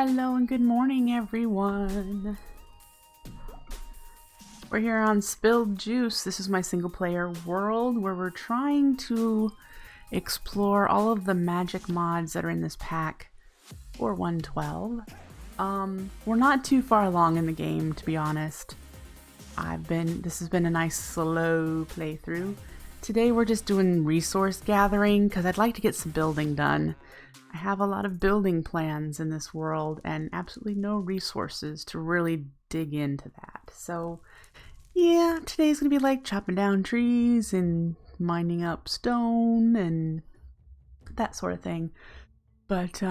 Hello and good morning, everyone. We're here on Spilled Juice. This is my single player world where we're trying to explore all of the magic mods that are in this pack for 112. We're not too far along in the game, to be honest. This has been a nice slow playthrough. Today we're just doing resource gathering because I'd like to get some building done. I have a lot of building plans in this world and absolutely no resources to really dig into that. So yeah, today's gonna be like chopping down trees and mining up stone and that sort of thing. But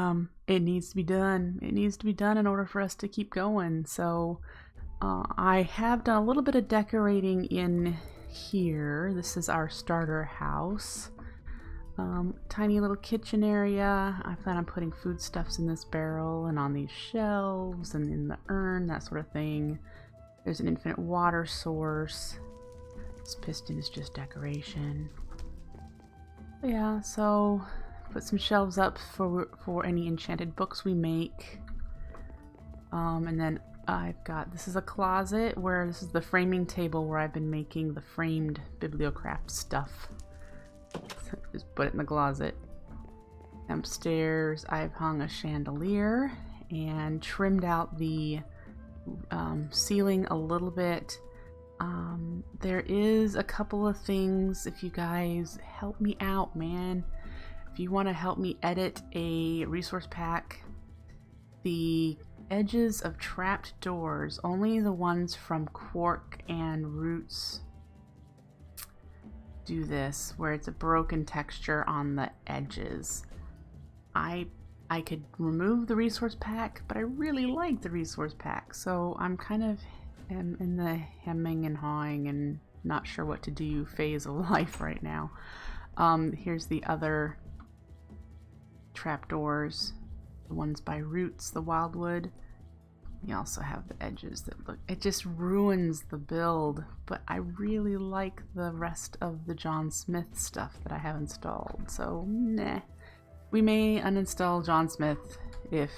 it needs to be done. It needs to be done in order for us to keep going. So I have done a little bit of decorating in here. This is our starter house. Tiny little kitchen area. I plan on putting foodstuffs in this barrel and on these shelves and in the urn, that sort of thing. There's an infinite water source. This piston is just decoration. But yeah, so put some shelves up for any enchanted books we make. And then this is a closet where this is the framing table where I've been making the framed bibliocraft stuff. Just put it in the closet. Upstairs I've hung a chandelier and trimmed out the ceiling a little bit. There is a couple of things, if you guys help me out, man. If you want to help me edit a resource pack, the edges of trapped doors, only the ones from Quark and Roots do this, where it's a broken texture on the edges. I could remove the resource pack, but I really like the resource pack, so I'm kind of in the hemming and hawing and not sure what to do phase of life right now. Here's the other trapdoors, the ones by Roots, the Wildwood. We also have the edges that look, it just ruins the build, but I really like the rest of the John Smith stuff that I have installed, so nah. We may uninstall John Smith if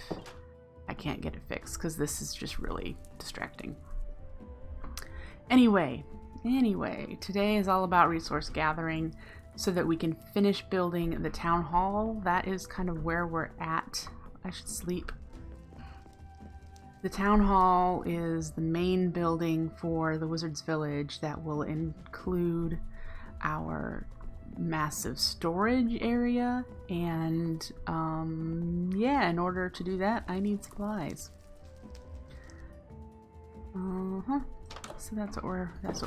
I can't get it fixed, because this is just really distracting. Anyway, today is all about resource gathering so that we can finish building the town hall. That is kind of where we're at. I should sleep. The town hall is the main building for the Wizard's Village that will include our massive storage area, and yeah, in order to do that I need supplies. So that's what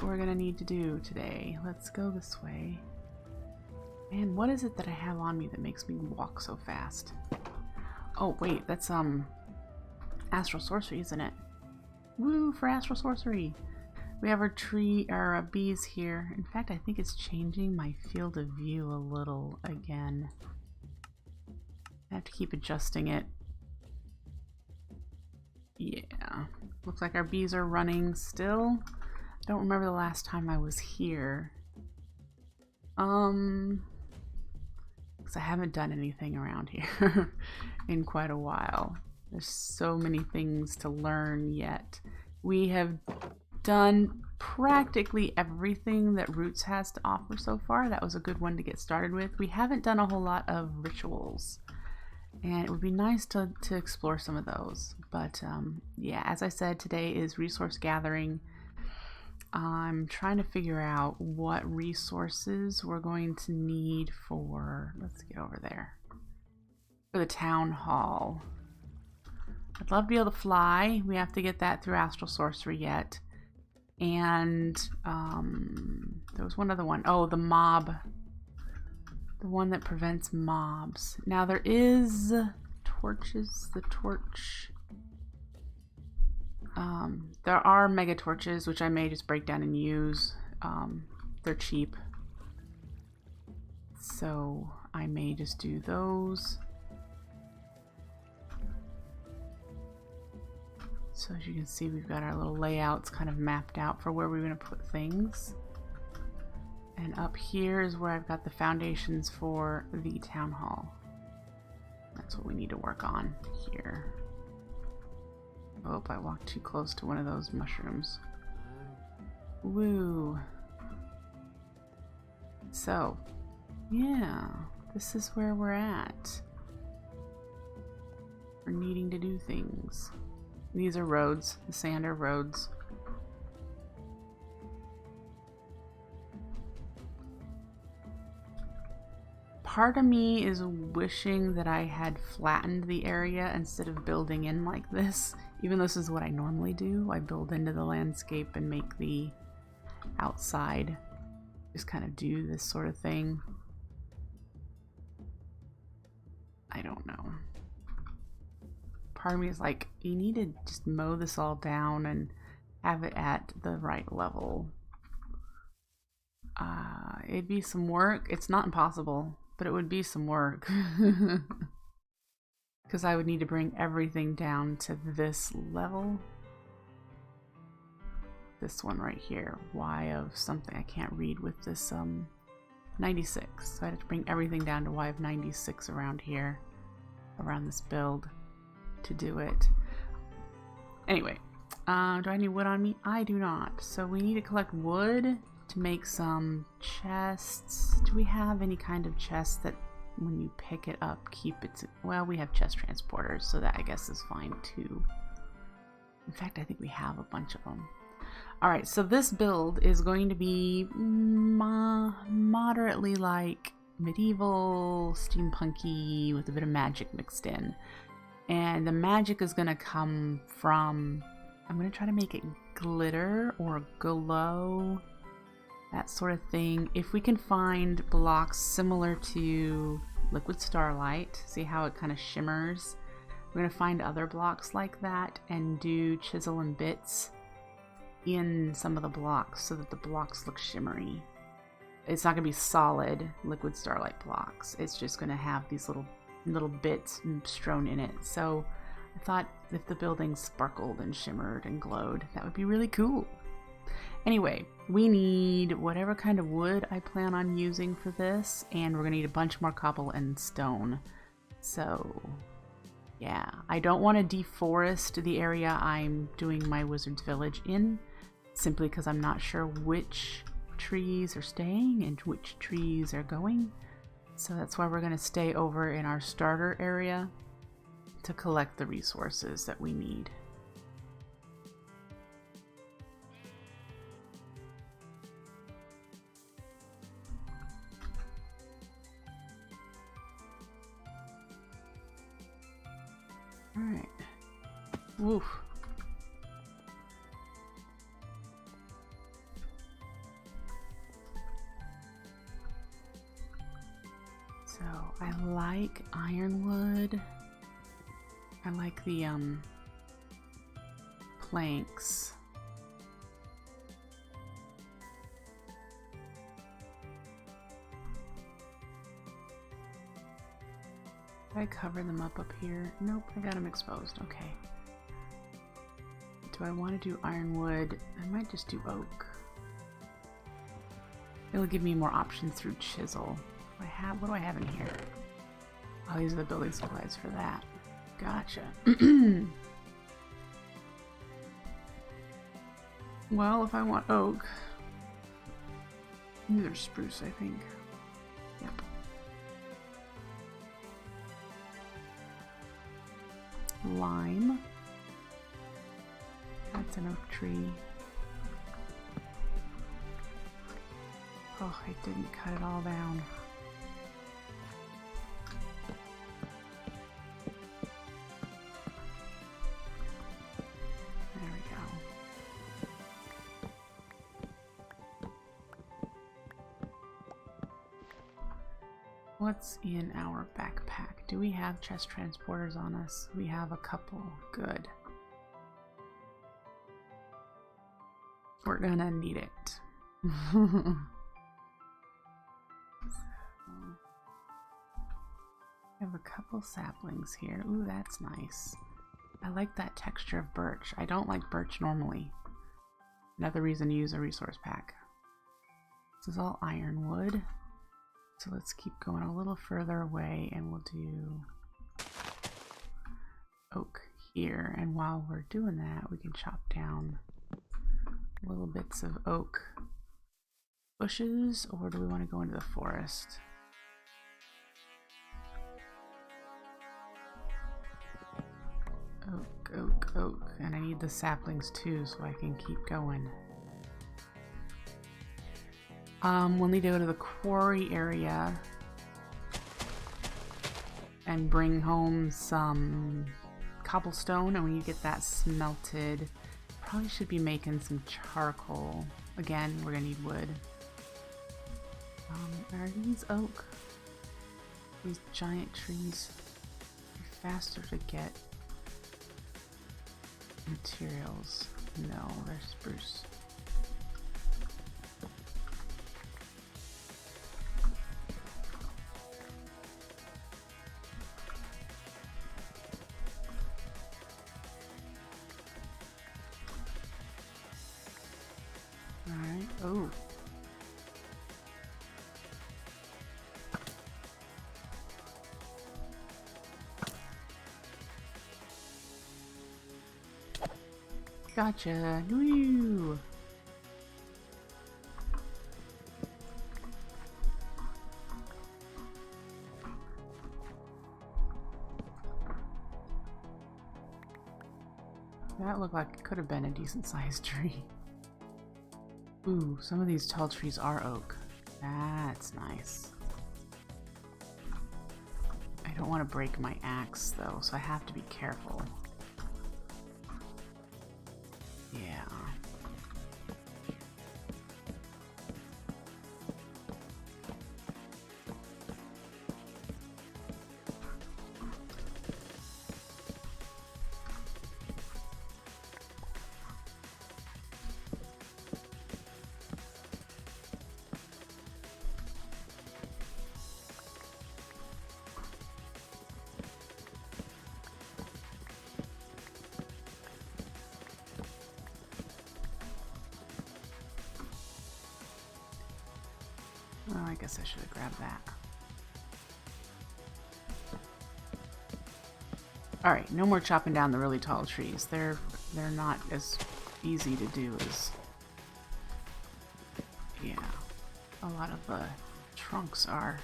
we're gonna need to do today. Let's go this way. Man, what is it that I have on me that makes me walk so fast? Oh wait, that's Astral Sorcery, isn't it? Woo for Astral Sorcery! We have our bees here. In fact, I think it's changing my field of view a little again. I have to keep adjusting it. Yeah. Looks like our bees are running still. I don't remember the last time I was here. Because I haven't done anything around here in quite a while. There's so many things to learn yet. We have done practically everything that Roots has to offer so far. That was a good one to get started with. We haven't done a whole lot of rituals, and it would be nice to explore some of those. But yeah, as I said, today is resource gathering. I'm trying to figure out what resources we're going to need for, let's get over there, for the town hall. I'd love to be able to fly. We have to get that through Astral Sorcery yet. And there was one other one. Oh, the mob. The one that prevents mobs. Now there is torches. The torch. There are mega torches, which I may just break down and use. They're cheap. So I may just do those. So as you can see, we've got our little layouts kind of mapped out for where we're going to put things. And up here is where I've got the foundations for the town hall. That's what we need to work on here. Oh, I walked too close to one of those mushrooms. Woo. So, yeah, this is where we're at. We're needing to do things. These are roads. The sand are roads. Part of me is wishing that I had flattened the area instead of building in like this. Even though this is what I normally do. I build into the landscape and make the outside just kind of do this sort of thing. I don't know. Part of me is like, you need to just mow this all down and have it at the right level. It'd be some work. It's not impossible, but it would be some work. Because I would need to bring everything down to this level. This one right here. Y of something I can't read with this 96. So I had to bring everything down to Y of 96 around here. Around this build to do it. Anyway, do I need wood on me? I do not. So we need to collect wood to make some chests. Do we have any kind of chest that when you pick it up, keep it to, well, we have chest transporters, so that I guess is fine too. In fact, I think we have a bunch of them. Alright, so this build is going to be moderately like medieval, steampunky, with a bit of magic mixed in. And the magic is going to come from, I'm going to try to make it glitter or glow, that sort of thing. If we can find blocks similar to liquid starlight, see how it kind of shimmers. We're going to find other blocks like that and do chisel and bits in some of the blocks so that the blocks look shimmery. It's not going to be solid liquid starlight blocks. It's just going to have these little bits strewn in it. So I thought if the building sparkled and shimmered and glowed, that would be really cool. Anyway, we need whatever kind of wood I plan on using for this, and we're going to need a bunch more cobble and stone. So yeah, I don't want to deforest the area I'm doing my wizard's village in, simply because I'm not sure which trees are staying and which trees are going. So that's why we're going to stay over in our starter area to collect the resources that we need. Alright. Woof. So I like ironwood. I like the planks. Did I cover them up here? Nope, I got them exposed. Okay. Do I want to do ironwood? I might just do oak. It'll give me more options through chisel. What do I have in here? Oh, these are the building supplies for that. Gotcha. Well, if I want oak, these are spruce, I think. Yep. Lime. That's an oak tree. Oh, I didn't cut it all down. There we go. What's in our backpack? Do we have chest transporters on us? We have a couple. Good. We're gonna need it. I have a couple saplings here. Ooh, that's nice. I like that texture of birch. I don't like birch normally. Another reason to use a resource pack. This is all ironwood. So let's keep going a little further away and we'll do oak here, and while we're doing that, we can chop down little bits of oak bushes, or do we want to go into the forest? Oak, oak, oak, and I need the saplings too so I can keep going. We'll need to go to the quarry area and bring home some cobblestone, and when you get that smelted, probably should be making some charcoal. Again, we're gonna need wood. Are these oak? These giant trees are faster to get materials. No, they're spruce. Alright, oh. Gotcha. Woo! That looked like it could have been a decent sized tree. Ooh, some of these tall trees are oak. That's nice. I don't want to break my axe though, so I have to be careful. Yeah. Oh, I guess I should have grabbed that. Alright, no more chopping down the really tall trees. They're not as easy to do as... Yeah. A lot of the trunks are...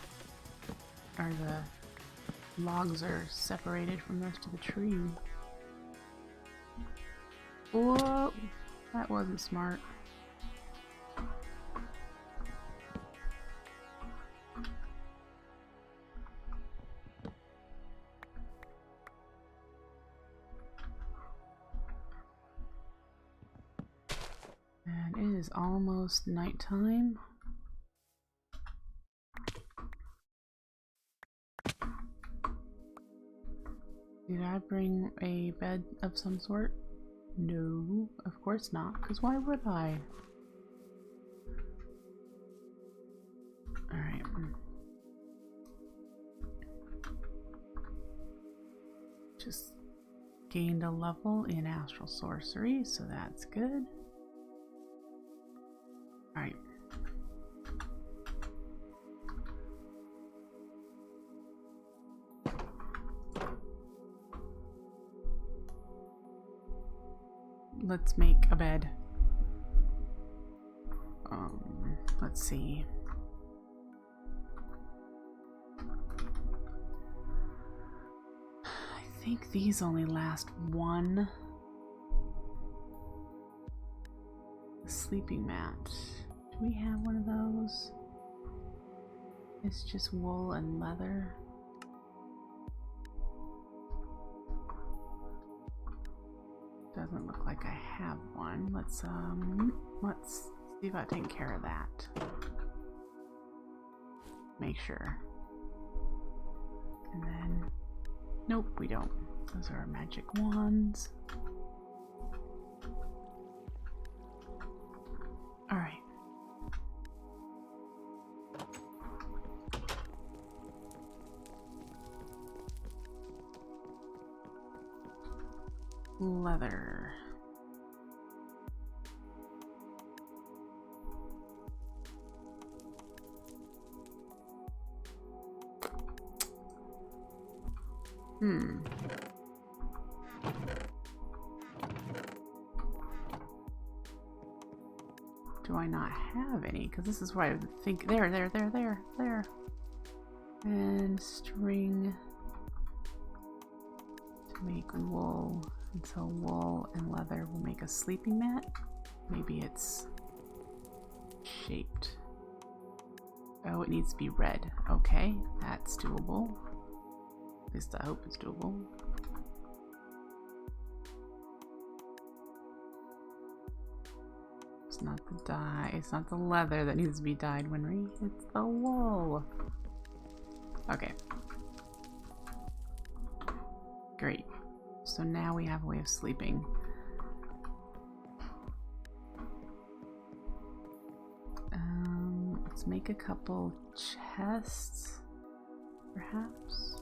Or the logs are separated from the rest of the tree. Whoa! That wasn't smart. And it is almost nighttime. Did I bring a bed of some sort? No, of course not, because why would I? Alright. Just gained a level in Astral Sorcery, so that's good. Alright. Let's make a bed. Let's see. I think these only last one. The sleeping mat. Do we have one of those? It's just wool and leather. Doesn't look like I have one. Let's see about taking care of that. Make sure. And then, nope, we don't. Those are our magic wands. All right. Leather. do I not have any? Because this is where I think there. And string to make wool. And so wool and leather will make a sleeping mat. Maybe it's shaped. Oh, it needs to be red. Okay, that's doable. At least I hope it's doable. It's not the dye, it's not the leather that needs to be dyed, Winry. It's the wool. Okay. Great. So now we have a way of sleeping. Let's make a couple chests, perhaps.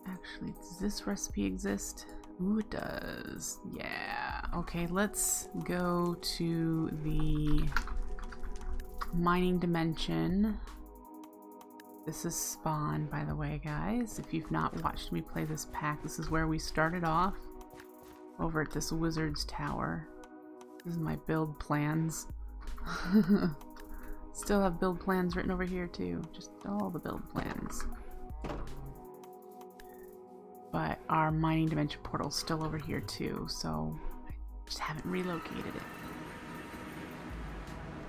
Actually, does this recipe exist? Ooh, it does. Yeah. Okay, let's go to the mining dimension. This is spawn, by the way, guys. If you've not watched me play this pack, this is where we started off, over at this wizard's tower. This is my build plans. Still have build plans written over here too. Just all the build plans. But our mining dimension portal's still over here too, so I just haven't relocated it.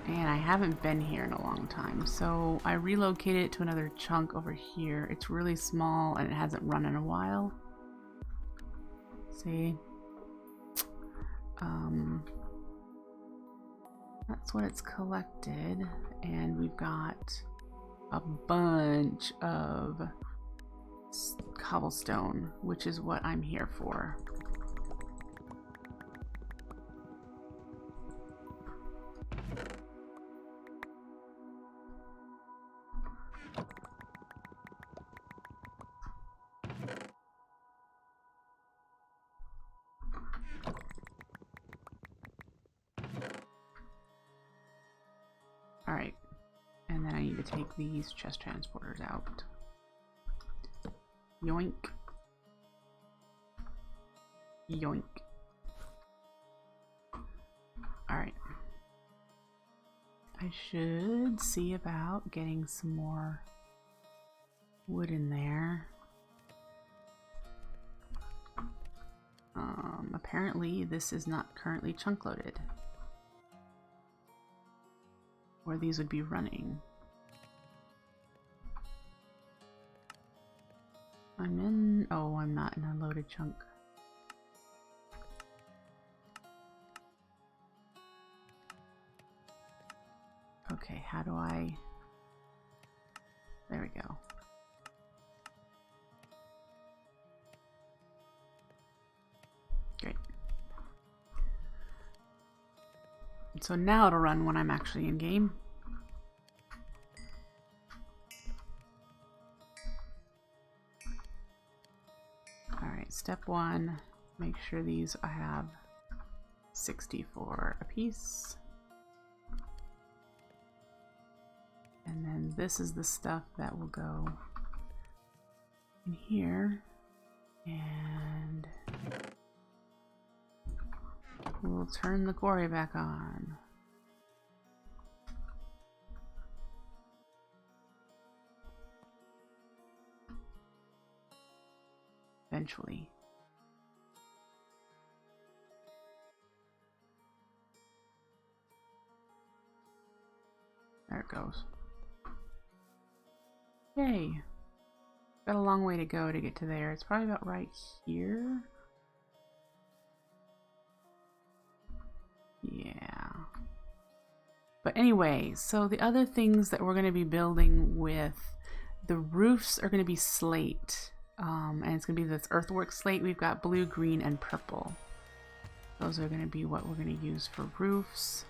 And I haven't been here in a long time, so I relocated it to another chunk over here. It's really small and it hasn't run in a while. See? That's what it's collected, and we've got a bunch of cobblestone, which is what I'm here for. Alright, and then I need to take these chest transporters out. Yoink. Yoink. Alright. I should see about getting some more wood in there. Apparently this is not currently chunk loaded. Or these would be running. I'm in... oh, I'm not in a loaded chunk. Okay, how do I... there we go. Great. So now it'll run when I'm actually in game. Alright, step one, make sure these I have 64 a piece. And then this is the stuff that will go in here. And we'll turn the quarry back on. Eventually. There it goes. Yay! Got a long way to go to get to there. It's probably about right here. Yeah. But anyway, so the other things that we're going to be building with the roofs are going to be slate. And it's going to be this earthwork slate. We've got blue, green, and purple. Those are going to be what we're going to use for roofs.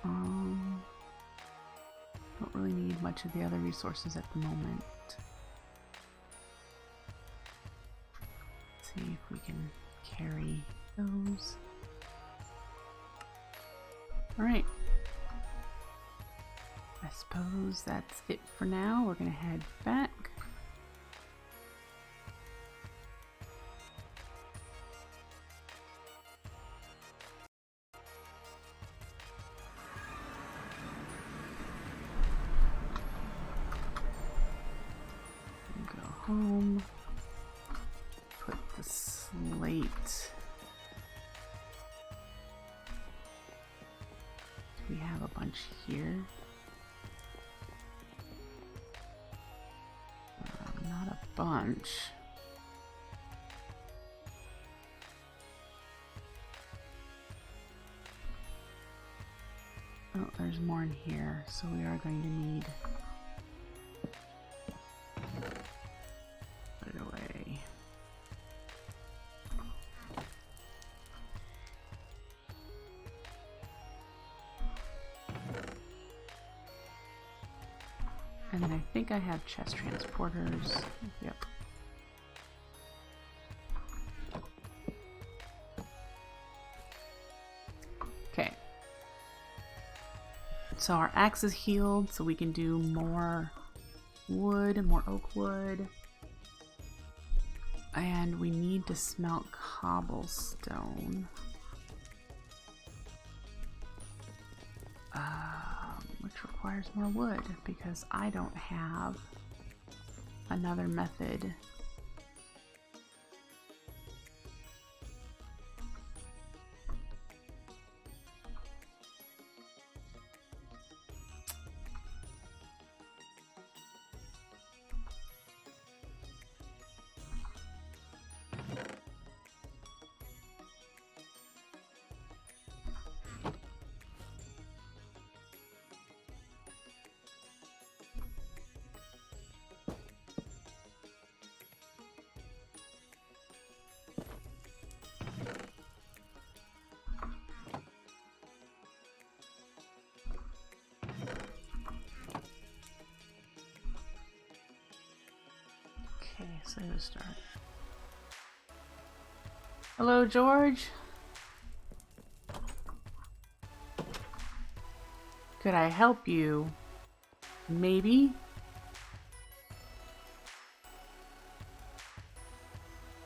Don't really need much of the other resources at the moment. Let's see if we can carry those. Alright. I suppose that's it for now. We're going to head back. home. Put the slate. We have a bunch here. Not a bunch. Oh, there's more in here, so we are going to need. Put it away. And then I think I have chest transporters. Yep. Okay. So our axe is healed, so we can do more wood, more oak wood. And we need to smelt cobblestone. Which requires more wood because I don't have another method. Okay, so let's start. Hello, George. Could I help you? Maybe?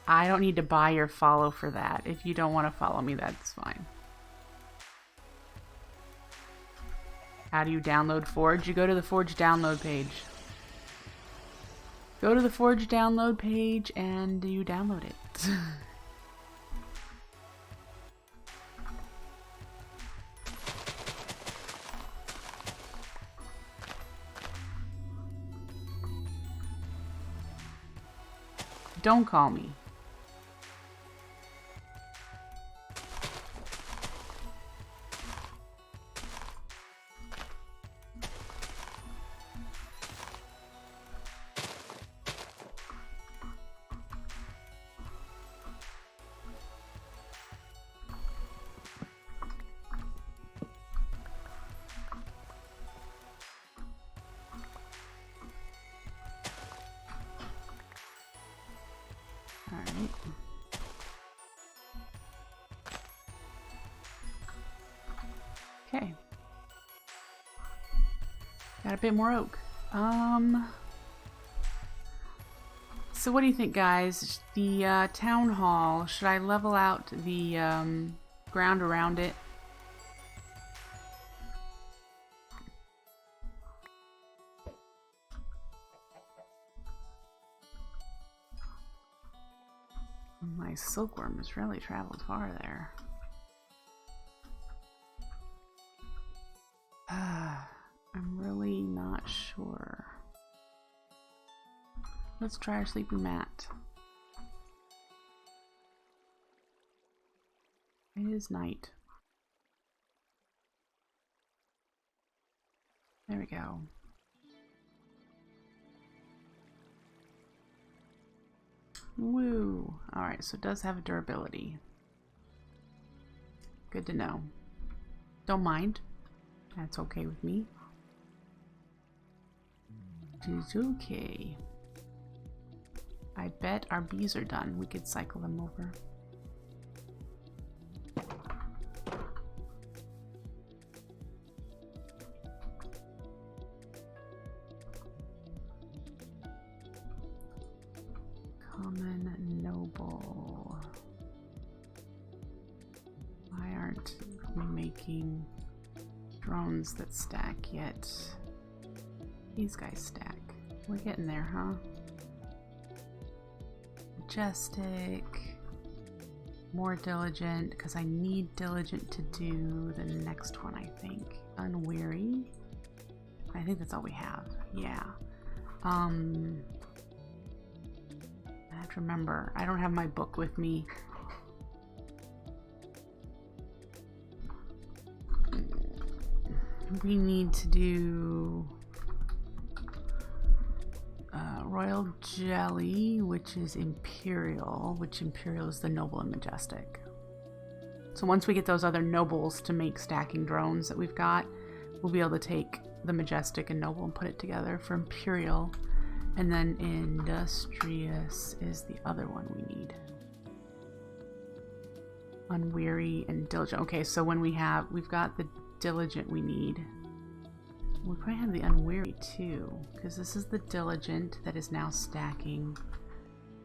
I don't need to buy your follow for that. If you don't want to follow me, that's fine. How do you download Forge? You go to the Forge download page. Go to the Forge download page and you download it. Don't call me. Alright. Okay. Got a bit more oak. So what do you think, guys? The town hall, should I level out the ground around it? My silkworm has really traveled far there. I'm really not sure. Let's try our sleeping mat. It is night. There we go. Woo! Alright, so it does have a durability. Good to know. Don't mind. That's okay with me. It's okay. I bet our bees are done. We could cycle them over. Common noble. Why aren't we making drones that stack yet? These guys stack. We're getting there, huh? majestic. More diligent, because I need diligent to do the next one, I think. Unweary. I think that's all we have. Yeah. I have to remember, I don't have my book with me. We need to do Royal Jelly, which is Imperial, which Imperial is the Noble and Majestic. So once we get those other nobles to make stacking drones that we've got, we'll be able to take the Majestic and Noble and put it together for Imperial. And then Industrious is the other one we need. Unweary and Diligent. Okay, so when we've got the Diligent we need. We probably have the Unweary too, because this is the Diligent that is now stacking,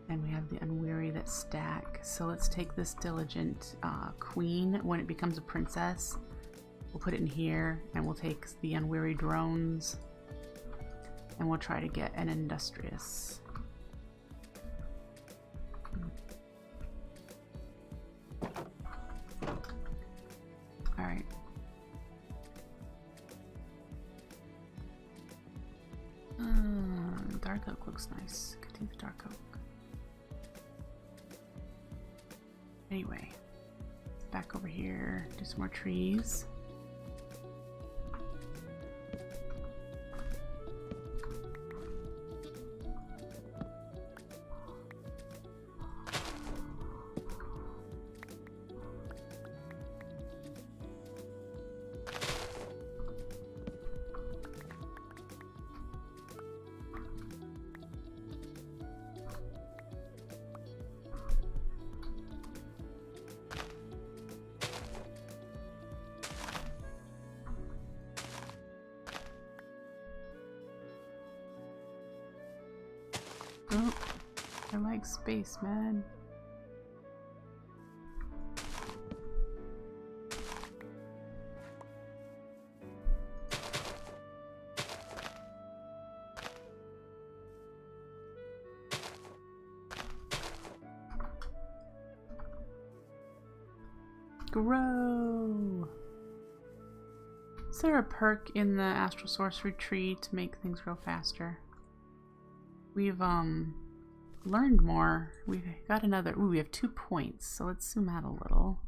and we have the Unweary that stack. So let's take this Diligent Queen. When it becomes a princess, we'll put it in here, and we'll take the Unweary drones, and we'll try to get an Industrious. All right. Dark oak looks nice. Could do the dark oak. Anyway, back over here, do some more trees. Oh, I like space, man. Grow! Is there a perk in the Astral Sorcery tree to make things grow faster? We've learned more. We've got another. Ooh, we have 2 points. So let's zoom out a little.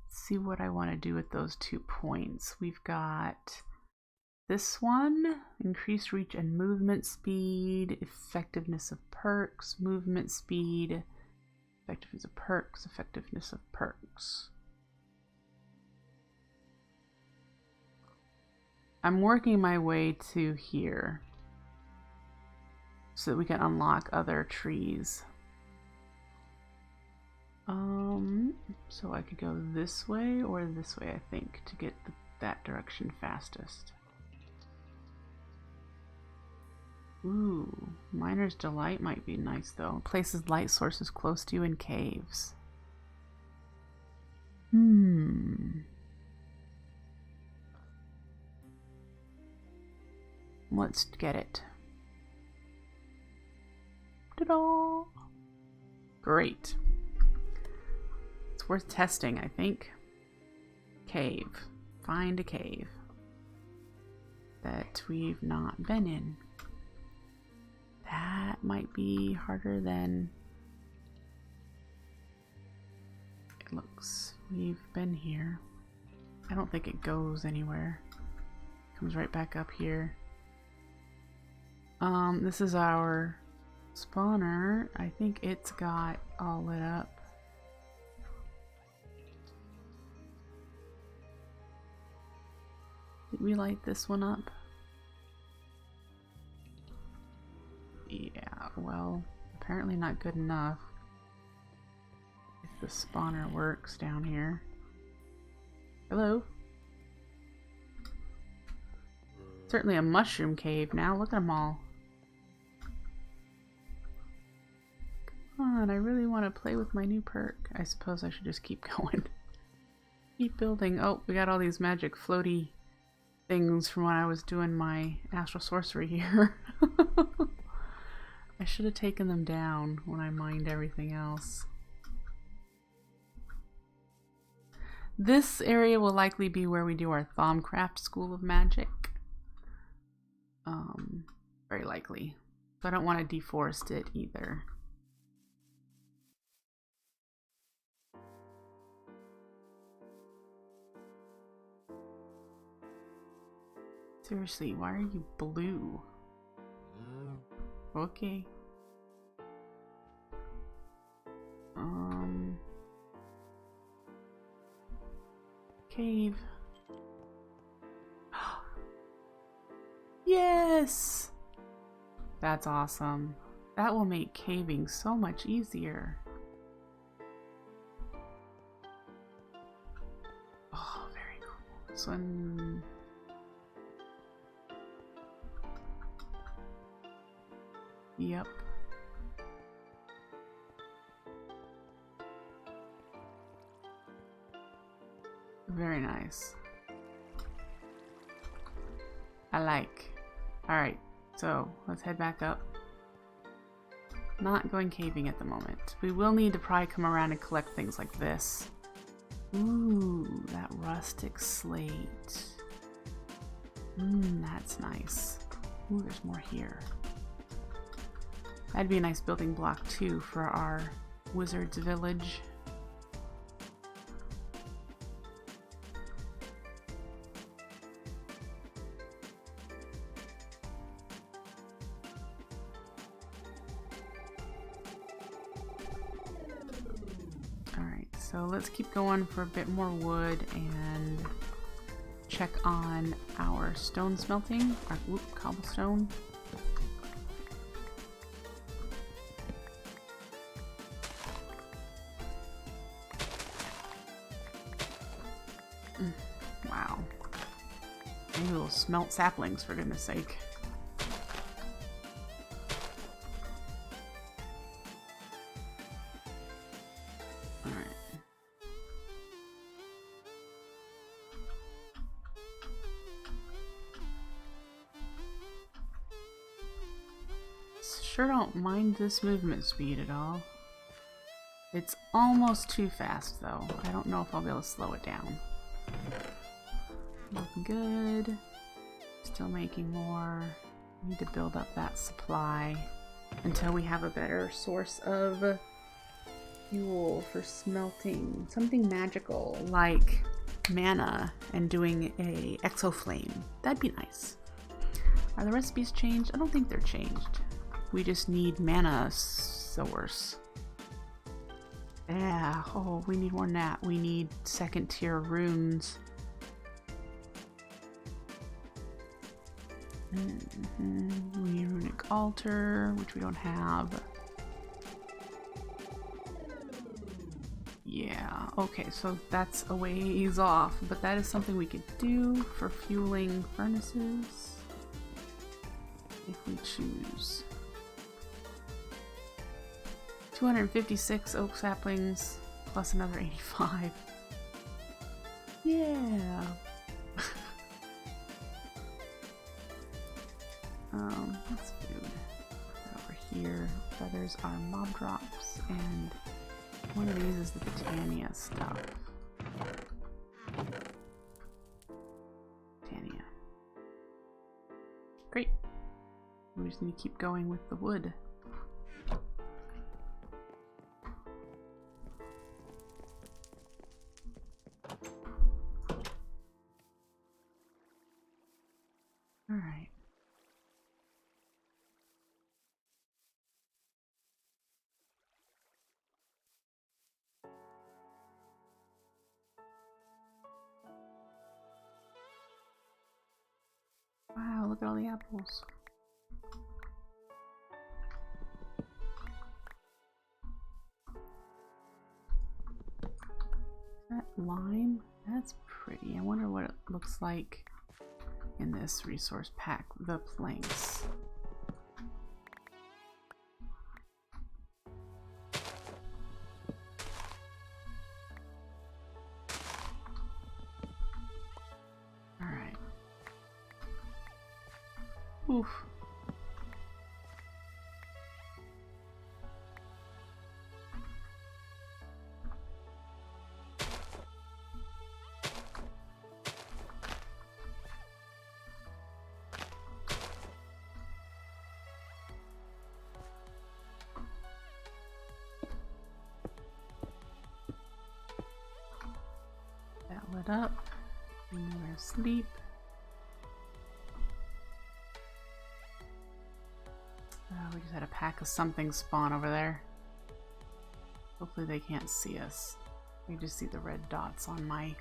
See what I want to do with those 2 points. We've got this one: increased reach and movement speed, effectiveness of perks, movement speed, effectiveness of perks, effectiveness of perks. I'm working my way to here, so that we can unlock other trees. So I could go this way or this way, I think, to get that direction fastest. Ooh, Miner's Delight might be nice though. Places light sources close to you in caves. Let's get it. Ta-da! Great. It's worth testing, I think. Cave. Find a cave that we've not been in. That might be harder than it looks. We've been here. I don't think it goes anywhere. It comes right back up here. This is our spawner. I think it's got all lit up. Did we light this one up? Yeah, well, apparently not good enough. If the spawner works down here. Hello? Certainly a mushroom cave now. Look at them all. Come on, I really want to play with my new perk. I suppose I should just keep going. Keep building. Oh, we got all these magic floaty things from when I was doing my astral sorcery here. I should have taken them down when I mined everything else. This area will likely be where we do our Thaumcraft School of Magic. Very likely. So I don't want to deforest it either. Seriously, why are you blue? Okay. Cave. Yes! That's awesome. That will make caving so much easier. Oh, very cool. This one... Yep. Very nice. I like. Alright, so let's head back up. Not going caving at the moment. We will need to probably come around and collect things like this. Ooh, that rustic slate. That's nice. Ooh, there's more here. That'd be a nice building block too for our wizard's village. Alright, so let's keep going for a bit more wood and check on our stone smelting, our cobblestone. Wow. Maybe we'll smelt saplings, for goodness sake. Alright. Sure don't mind this movement speed at all. It's almost too fast though. I don't know if I'll be able to slow it down. Looking good. Still making more. Need to build up that supply until we have a better source of fuel for smelting. Something magical like mana and doing a exoflame. That'd be nice. Are the recipes changed? I don't think they're changed. We just need mana source. Yeah, oh, we need more than that. We need second tier runes. We need runic altar, which we don't have. Yeah, okay, so that's a ways off, but that is something we could do for fueling furnaces if we choose. 256 oak saplings plus another 85. Yeah. That's food. Over here, feathers are mob drops, and one of these is the Britannia stuff. Britannia. Great. We just need to keep going with the wood. Alright. Wow, look at all the apples. That lime? That's pretty. I wonder what it looks like in this resource pack. The planks. Alright. Oof. it up. And then we're asleep. We just had a pack of something spawn over there. Hopefully they can't see us. We just see the red dots on my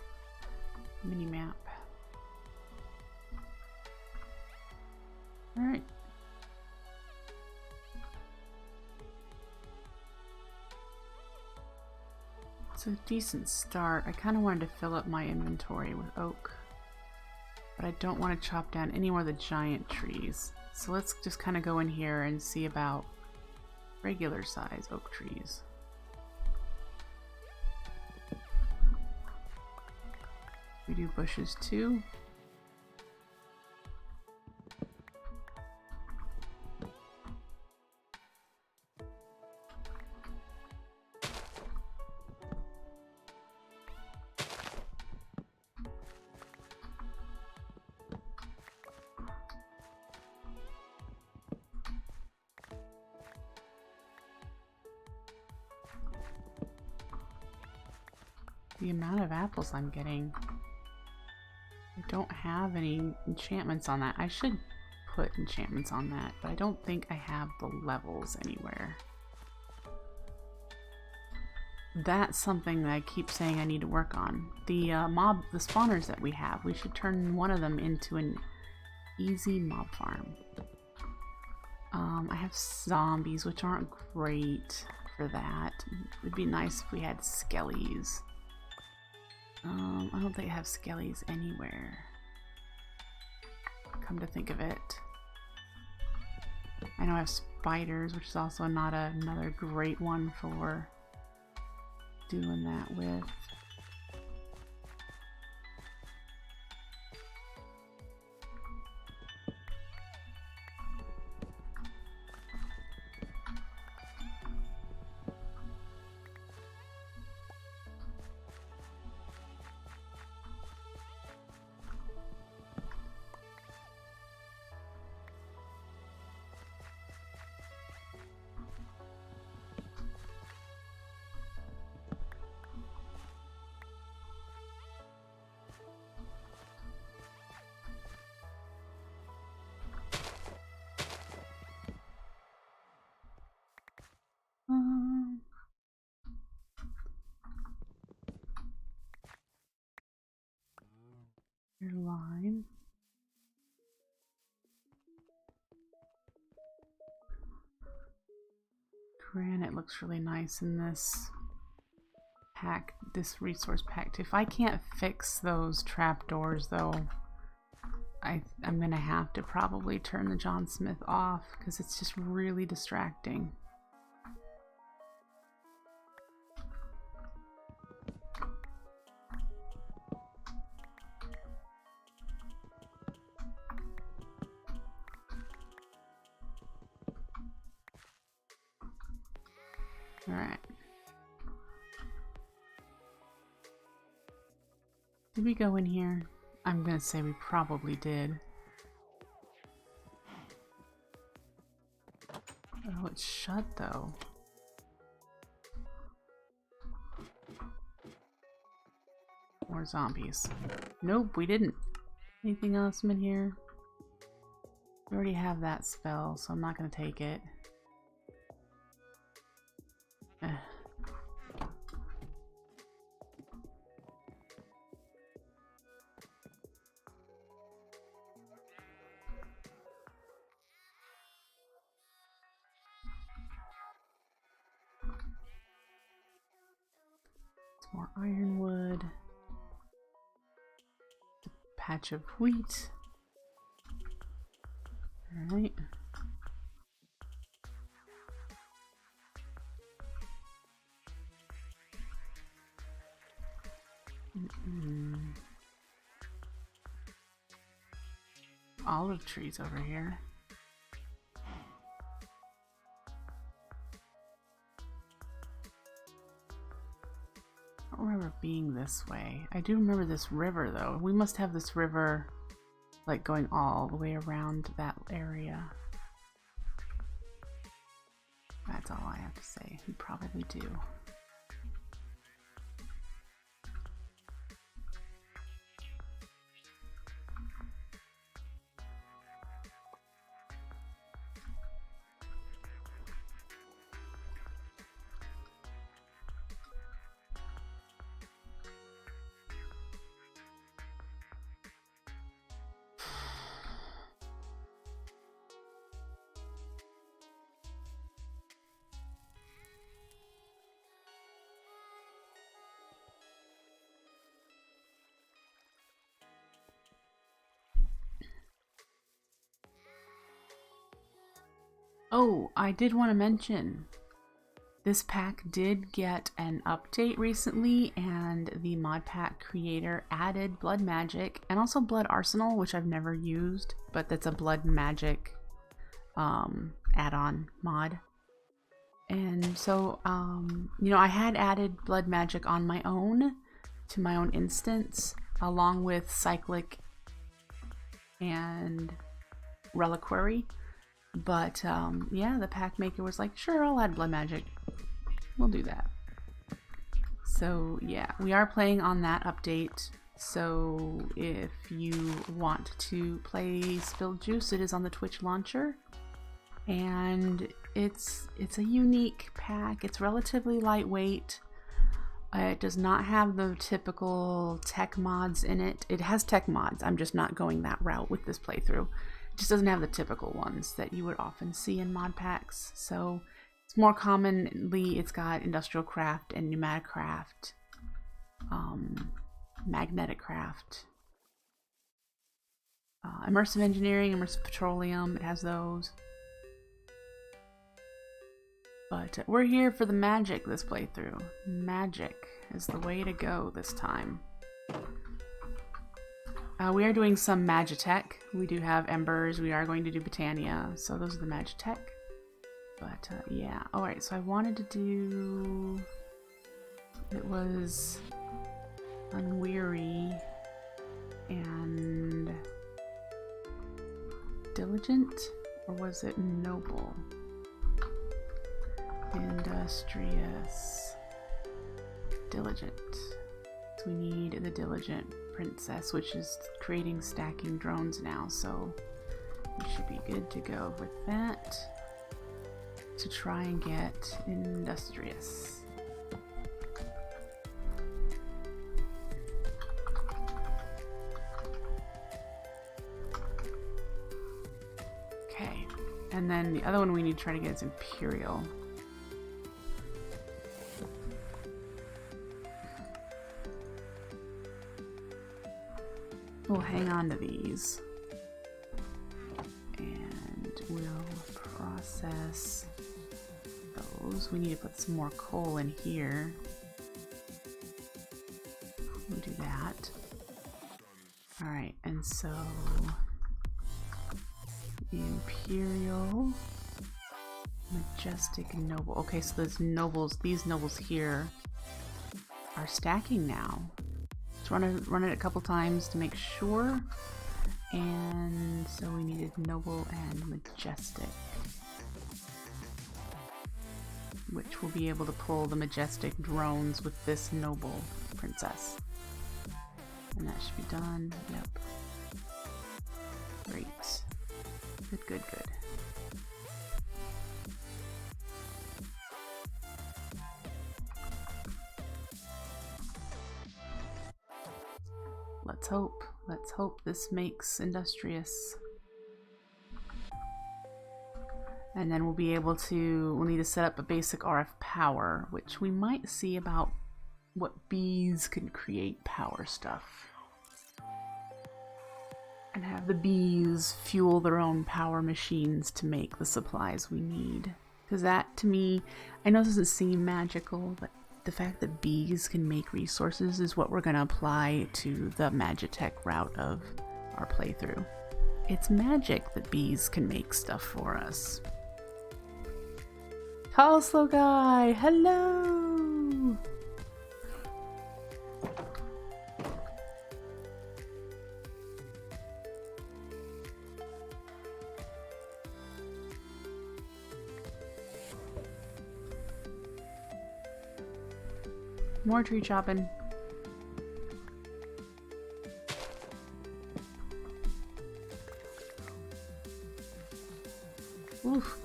mini map. Alright. It's a decent start. I kind of wanted to fill up my inventory with oak, but I don't want to chop down any more of the giant trees. So let's just kind of go in here and see about regular size oak trees. We do bushes too. The amount of apples I'm getting. I don't have any enchantments on that. I should put enchantments on that, but I don't think I have the levels anywhere. That's something that I keep saying I need to work on. The the spawners that we have, we should turn one of them into an easy mob farm. I have zombies, which aren't great for that. It would be nice if we had skellies. I don't think I have skellies anywhere. Come to think of it. I know I have spiders, which is also not another great one for doing that with. Your line. Granite looks really nice in this pack, this resource pack too. If I can't fix those trapdoors though, I'm gonna have to probably turn the John Smith off because it's just really distracting. Alright. Did we go in here? I'm gonna say we probably did. Oh, it's shut though. More zombies. Nope, we didn't. Anything else in here? We already have that spell, so I'm not gonna take it. More ironwood. A patch of wheat. Alright. Olive trees over here. I don't remember being this way. I do remember this river though. We must have this river like going all the way around that area. That's all I have to say. We probably do. Oh, I did want to mention, this pack did get an update recently, and the mod pack creator added Blood Magic and also Blood Arsenal, which I've never used, but that's a Blood Magic add-on mod. And so, you know, I had added Blood Magic on my own to my own instance, along with Cyclic and Reliquary. But yeah, the pack maker was like, sure, I'll add Blood Magic. We'll do that. So yeah, we are playing on that update. So if you want to play Spilled Juice, it is on the Twitch launcher. And it's a unique pack. It's relatively lightweight. It does not have the typical tech mods in it. It has tech mods. I'm just not going that route with this playthrough. It just doesn't have the typical ones that you would often see in mod packs. So it's more commonly, it's got industrial craft and pneumatic craft, magnetic craft, immersive engineering, immersive petroleum. It has those. But we're here for the magic this playthrough. Magic is the way to go this time. We are doing some Magitech. We do have Embers. We are going to do Britannia. So those are the Magitech. But yeah. Alright, so I wanted to do... It was Unweary and Diligent? Or was it Noble? Industrious. Diligent. So we need the Diligent Princess, which is creating stacking drones now, so we should be good to go with that to try and get Industrious. Okay, and then the other one we need to try to get is Imperial. We'll hang on to these and we'll process those. We need to put some more coal in here. We'll do that. Alright, and so Imperial, Majestic, Noble. Okay, so these nobles here are stacking now. Run it a couple times to make sure. And so we needed Noble and Majestic, which will be able to pull the Majestic drones with this Noble Princess. And that should be done. Yep. Great. Good, good, good. Let's hope this makes Industrious. And then we'll be able to, we'll need to set up a basic RF power, which we might see about what bees can create power stuff. And have the bees fuel their own power machines to make the supplies we need. Because that, to me, I know it doesn't seem magical, but the fact that bees can make resources is what we're going to apply to the Magitech route of our playthrough. It's magic that bees can make stuff for us. Tall slow guy, hello! More tree chopping. Oof.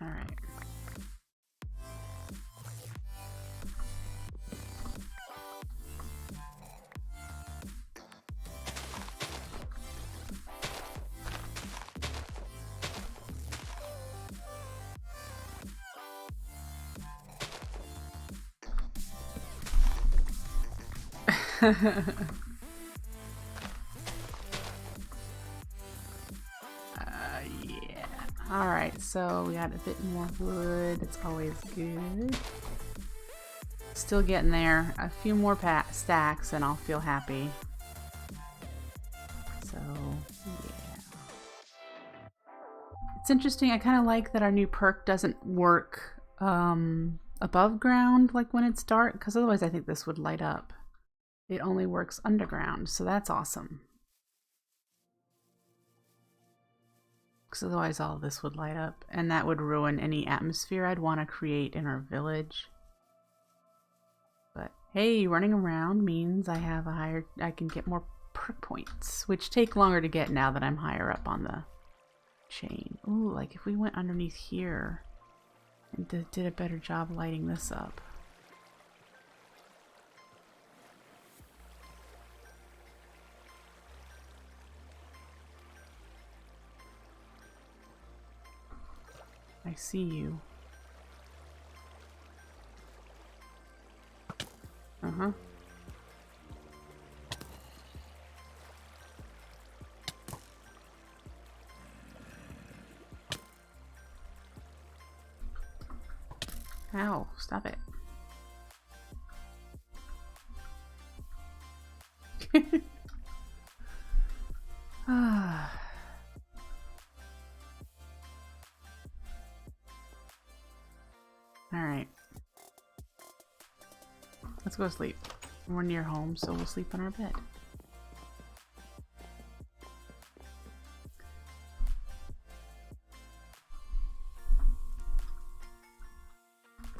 All right. Alright, so we got a bit more wood. It's always good. Still getting there. A few more stacks and I'll feel happy. So, yeah. It's interesting. I kind of like that our new perk doesn't work above ground, like when it's dark, because otherwise I think this would light up. It only works underground, so that's awesome. Because otherwise all of this would light up, and that would ruin any atmosphere I'd want to create in our village. But hey, running around means I have I can get more perk points, which take longer to get now that I'm higher up on the chain. Ooh, like if we went underneath here and did a better job lighting this up. I see you. Uh-huh. Ow, stop it. Alright. Let's go sleep. We're near home, so we'll sleep in our bed.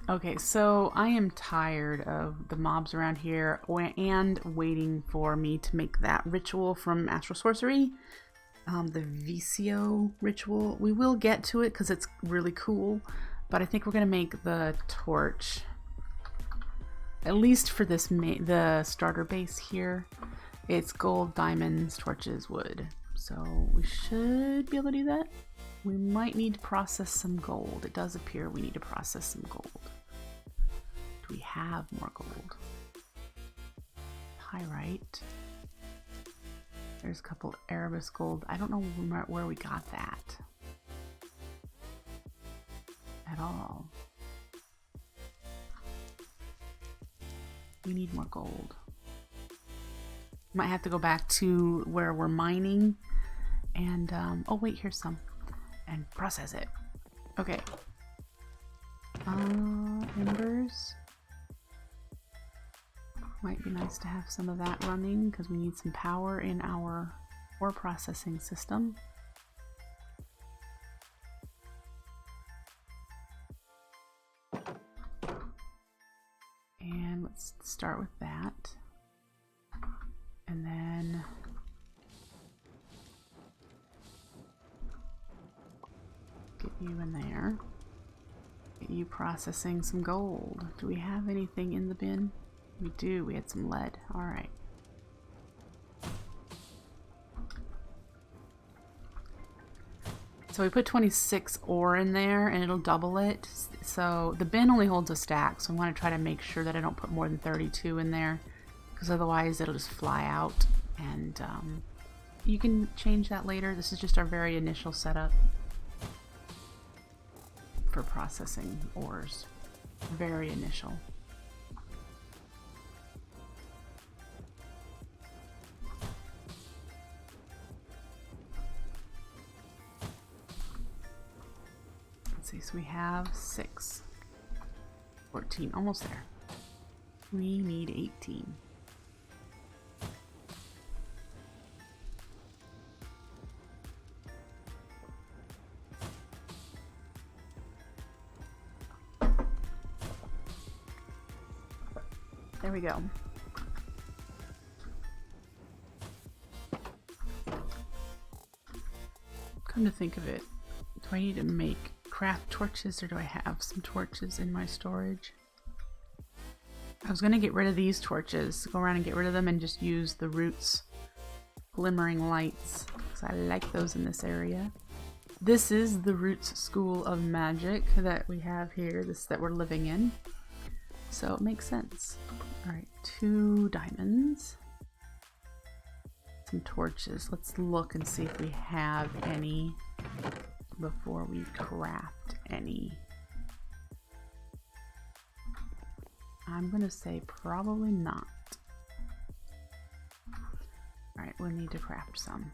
Okay, so I am tired of the mobs around here and waiting for me to make that ritual from Astral Sorcery. The Vicio ritual. We will get to it because it's really cool, but I think we're going to make the torch, at least for this the starter base here. It's gold, diamonds, torches, wood. So we should be able to do that. We might need to process some gold. It does appear we need to process some gold. Do we have more gold? Pyrite. There's a couple Erebus gold. I don't know where we got that at all. We need more gold. Might have to go back to where we're mining and oh wait, here's some, and process it. Okay. Embers. Might be nice to have some of that running because we need some power in our ore processing system. And let's start with that. And then get you in there. Get you processing some gold. Do we have anything in the bin? We do. We had some lead. Alright. So we put 26 ore in there and it'll double it. So the bin only holds a stack, so I want to try to make sure that I don't put more than 32 in there, because otherwise it'll just fly out. And you can change that later. This is just our very initial setup for processing ores. Very initial. So we have 6, 14, almost there. We need 18. There we go. Come to think of it, do I need to make craft torches, or do I have some torches in my storage? I was gonna get rid of these torches, go around and get rid of them and just use the roots glimmering lights, because I like those in this area. This is the Roots School of Magic that we have here, that we're living in, so it makes sense. Alright, 2 diamonds, some torches. Let's look and see if we have any before we craft any. I'm gonna say probably not. Alright, we'll need to craft some.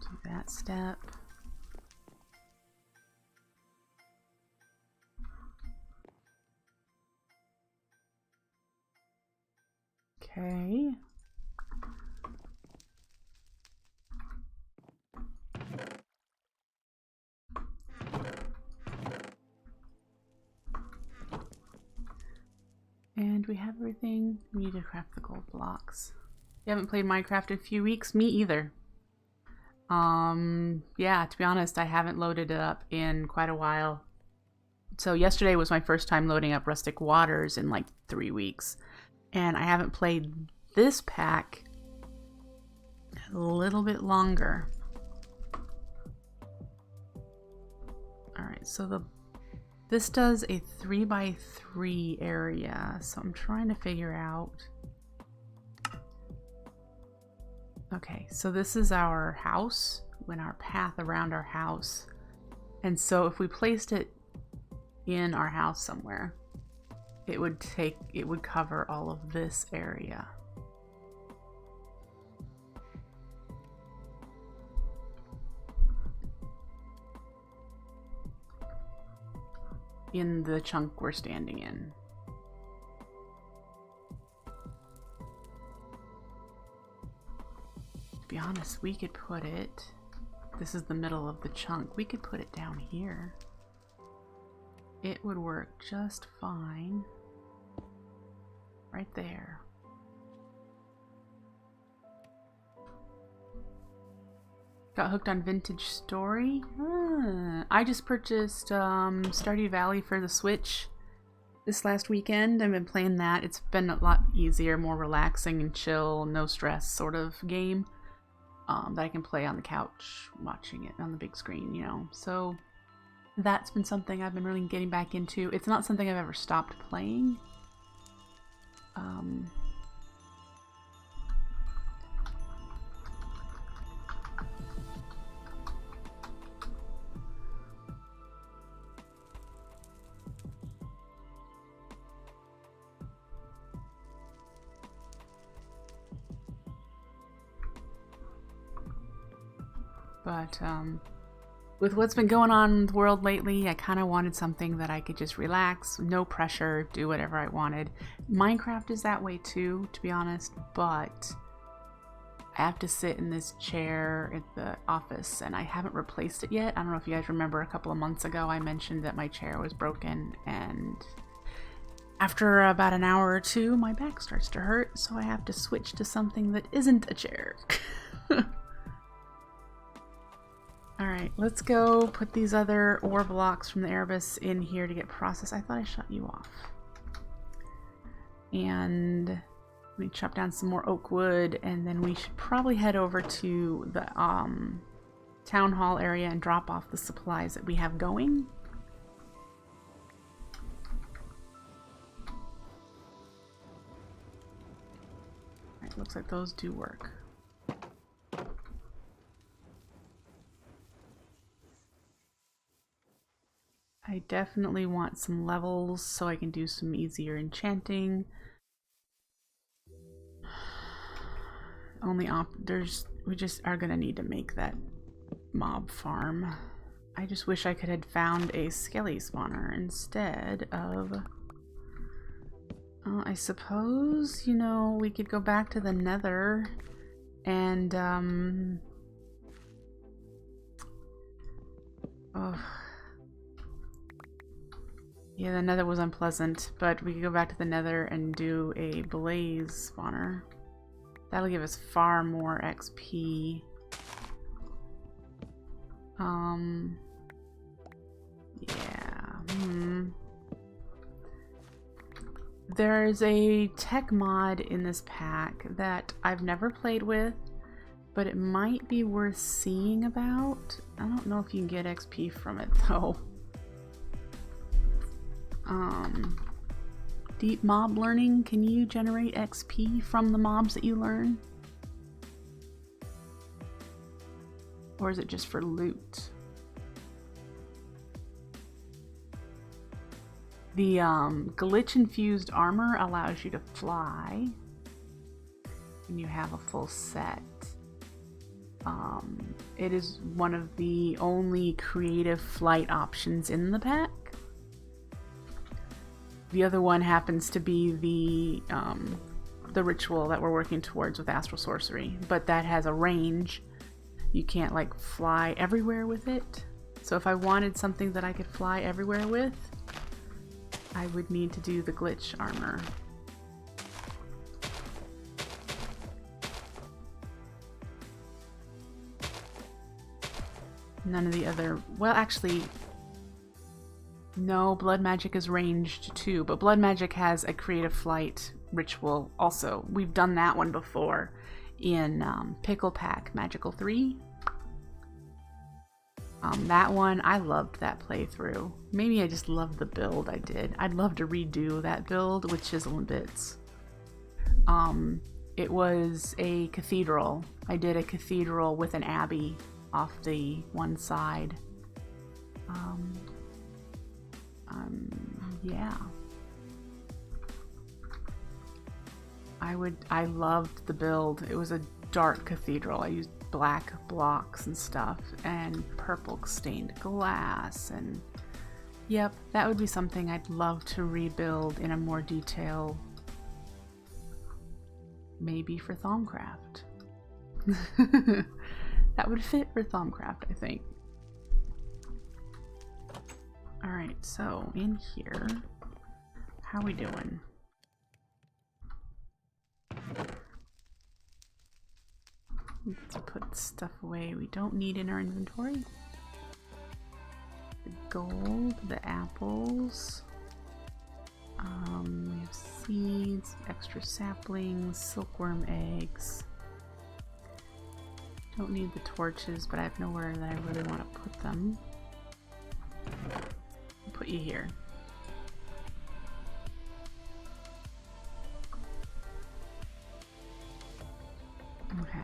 Do that step. Okay. And we have everything. We need to craft the gold blocks. You haven't played Minecraft in a few weeks? Me either. Yeah, to be honest, I haven't loaded it up in quite a while. So yesterday was my first time loading up Rustic Waters in like 3 weeks. And I haven't played this pack a little bit longer. Alright, so this does a 3x3 area, so I'm trying to figure out. Okay, so this is our house, when our path around our house. And so if we placed it in our house somewhere, it would cover all of this area. In the chunk we're standing in. To be honest, we could put it, this is the middle of the chunk, we could put it down here. It would work just fine. Right there. Got hooked on Vintage Story. I just purchased Stardew Valley for the Switch this last weekend. I've been playing that. It's been a lot easier, more relaxing and chill, no stress sort of game that I can play on the couch, watching it on the big screen, you know. So that's been something I've been really getting back into. It's not something I've ever stopped playing. But with what's been going on in the world lately, I kind of wanted something that I could just relax, no pressure, do whatever I wanted. Minecraft is that way too, to be honest, but I have to sit in this chair at the office and I haven't replaced it yet. I don't know if you guys remember a couple of months ago I mentioned that my chair was broken, and after about an hour or two my back starts to hurt, so I have to switch to something that isn't a chair. Alright, let's go put these other ore blocks from the Erebus in here to get processed. I thought I shut you off. And let me chop down some more oak wood, and then we should probably head over to the town hall area and drop off the supplies that we have going. Alright, looks like those do work. I definitely want some levels so I can do some easier enchanting. We just are gonna need to make that mob farm. I just wish I could have found a skelly spawner instead of... I suppose, you know, we could go back to the nether and yeah, the nether was unpleasant, but we could go back to the nether and do a blaze spawner. That'll give us far more XP. Yeah. There's a tech mod in this pack that I've never played with, but it might be worth seeing about. I don't know if you can get XP from it though. Deep mob learning, can you generate XP from the mobs that you learn? Or is it just for loot? The glitch-infused armor allows you to fly. And you have a full set. It is one of the only creative flight options in the pack. The other one happens to be the ritual that we're working towards with Astral Sorcery, but that has a range. You can't like fly everywhere with it. So if I wanted something that I could fly everywhere with, I would need to do the glitch armor. None of the other, well actually, no, blood magic is ranged too, but blood magic has a creative flight ritual also. We've done that one before in Pickle Pack Magical 3. That one, I loved that playthrough. Maybe I just loved the build I did. I'd love to redo that build with chisel and bits. It was a cathedral. I did a cathedral with an abbey off the one side. Yeah. I loved the build. It was a dark cathedral. I used black blocks and stuff and purple stained glass, and yep, that would be something I'd love to rebuild in a more detail, maybe for Thaumcraft. That would fit for Thaumcraft, I think. Alright, so in here, how are we doing? Let's put stuff away we don't need in our inventory. The gold, the apples. We have seeds, extra saplings, silkworm eggs. Don't need the torches, but I have nowhere that I really want to put them. I'll put you here. Okay.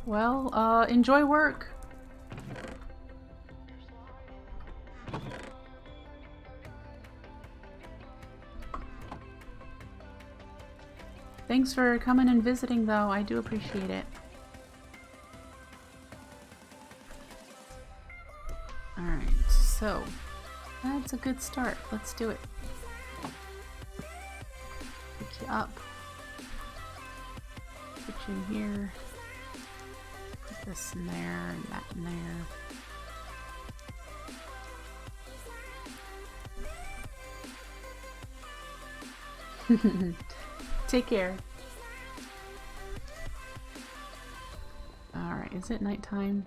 Well, enjoy work. Thanks for coming and visiting, though. I do appreciate it. Alright, so that's a good start. Let's do it. Pick you up. Put you in here. Put this in there and that in there. Take care. Alright, is it nighttime?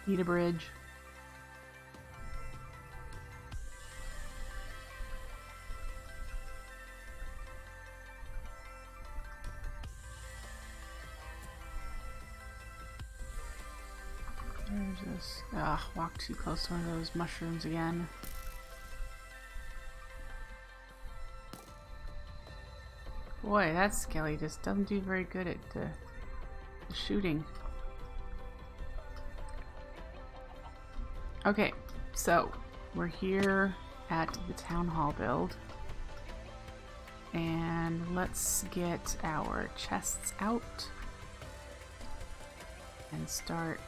Need a bridge. There's this. Ugh, walk too close to one of those mushrooms again. Boy, that skelly just doesn't do very good at shooting. Okay, so we're here at the town hall build, and let's get our chests out and start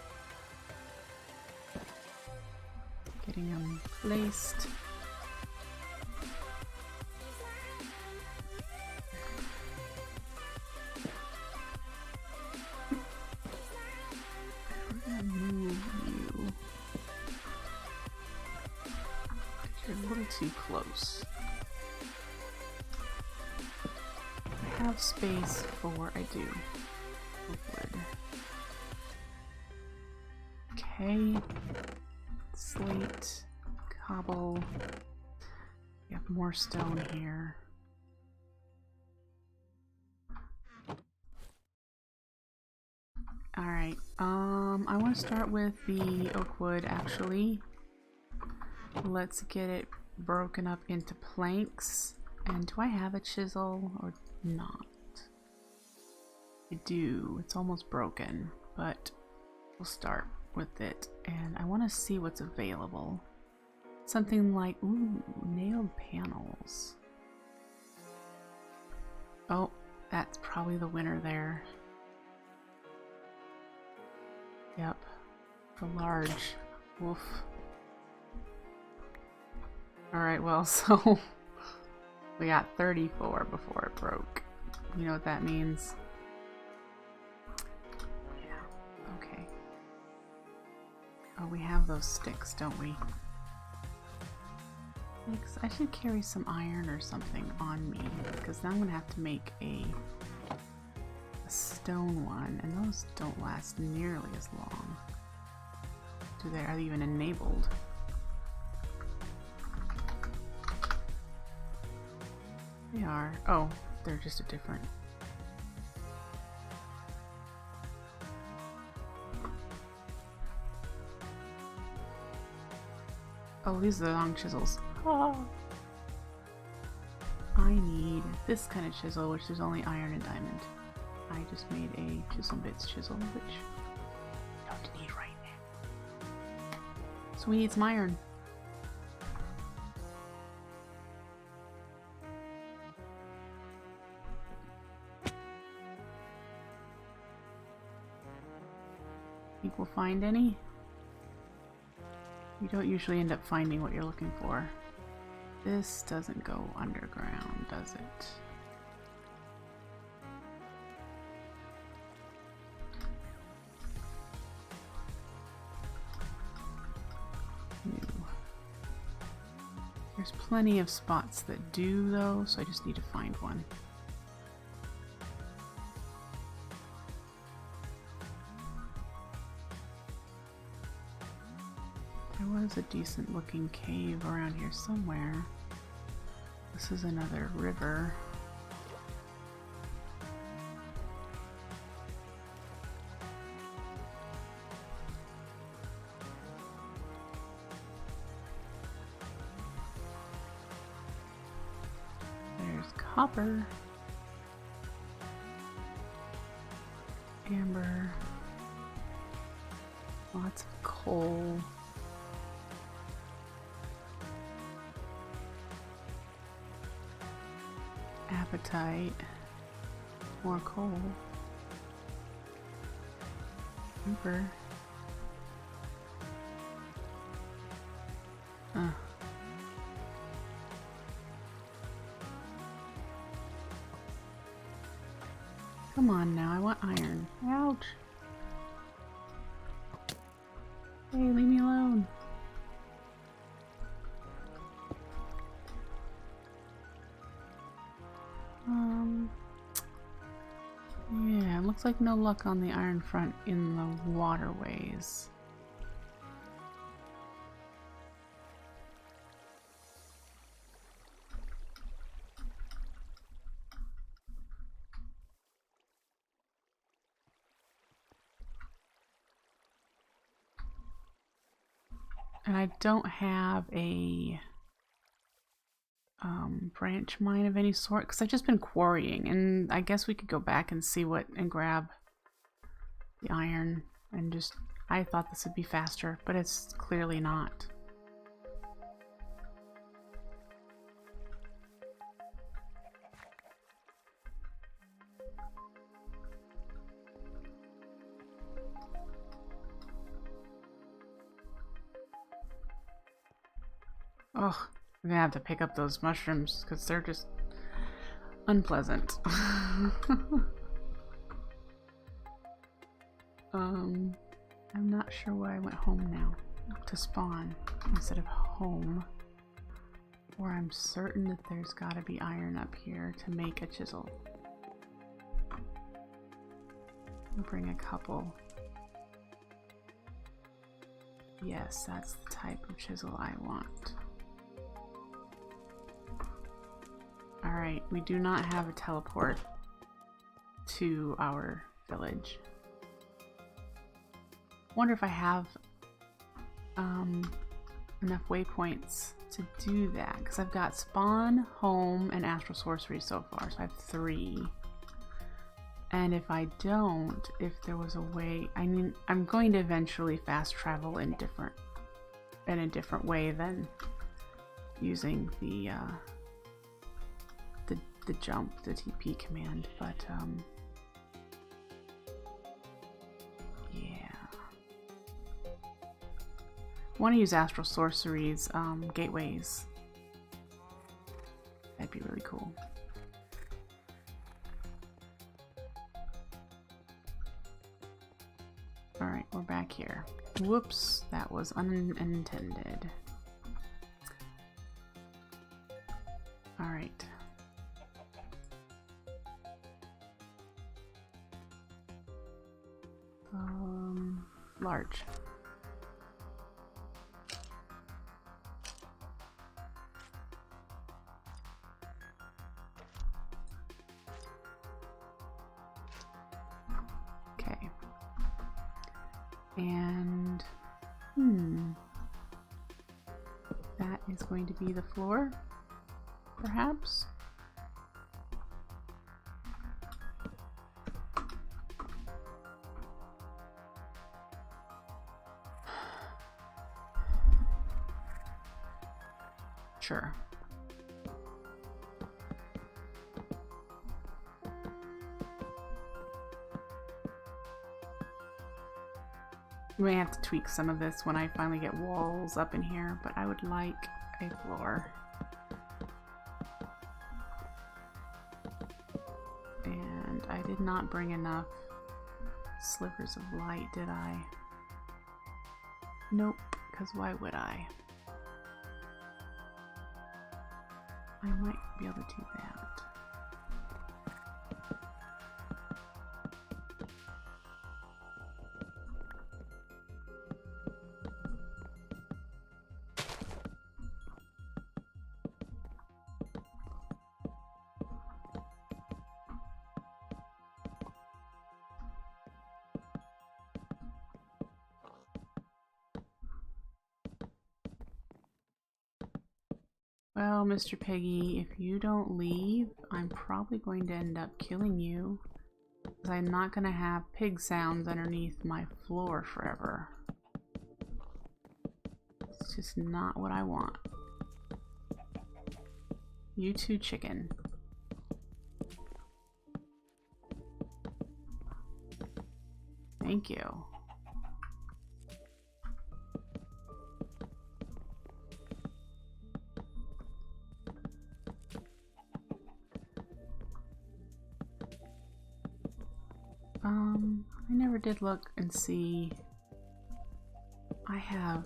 getting them placed. We're gonna move you. You're a little too close. I have space for I do. Wood. Okay. Slate, cobble. We have more stone here. Alright, I want to start with the oak wood actually. Let's get it broken up into planks. And do I have a chisel or not? I do. It's almost broken, but we'll start with it. And I want to see what's available. Something like, ooh, nailed panels. Oh, that's probably the winner there. Yep, the large. Woof. Alright, well, so we got 34 before it broke. You know what that means? Yeah, okay. Oh, we have those sticks, don't we? I should carry some iron or something on me, because now I'm gonna have to make a stone one, and those don't last nearly as long. Are they even enabled? They are. Oh, they're just a different. Oh, these are the long chisels. Oh. I need this kind of chisel, which is only iron and diamond. I just made a chisel bits chisel, which I don't need right now. So we need some iron. Think we'll find any? You don't usually end up finding what you're looking for. This doesn't go underground, does it? There's plenty of spots that do though, so I just need to find one. There was a decent looking cave around here somewhere. This is another river. Copper, amber, lots of coal, apatite, more coal, amber, Come on now, I want iron. Ouch. Hey, leave me alone. Yeah, it looks like no luck on the iron front in the waterways. And I don't have a branch mine of any sort because I've just been quarrying, and I guess we could go back and see what and grab the iron and just, I thought this would be faster, but it's clearly not. Oh, I'm gonna have to pick up those mushrooms because they're just unpleasant. I'm not sure why I went home now to spawn instead of home. Or I'm certain that there's gotta be iron up here to make a chisel. I'll bring a couple. Yes, that's the type of chisel I want. Alright, we do not have a teleport to our village. Wonder if I have enough waypoints to do that, because I've got spawn, home, and astral sorcery so far, so I have 3. And if I don't, if there was a way, I mean, I'm going to eventually fast travel in a different way than using the jump, the TP command, but yeah. I want to use astral sorcery's gateways. That'd be really cool. Alright, we're back here. Whoops, that was unintended. Alright. Large. Okay. And that is going to be the floor, perhaps. Sure. We may have to tweak some of this when I finally get walls up in here, but I would like a floor. And I did not bring enough slivers of light, did I? Nope, because why would I? I might be able to do that. Well, Mr. Piggy, if you don't leave, I'm probably going to end up killing you. Because I'm not going to have pig sounds underneath my floor forever. It's just not what I want. You too, chicken. Thank you. I never did look and see. I have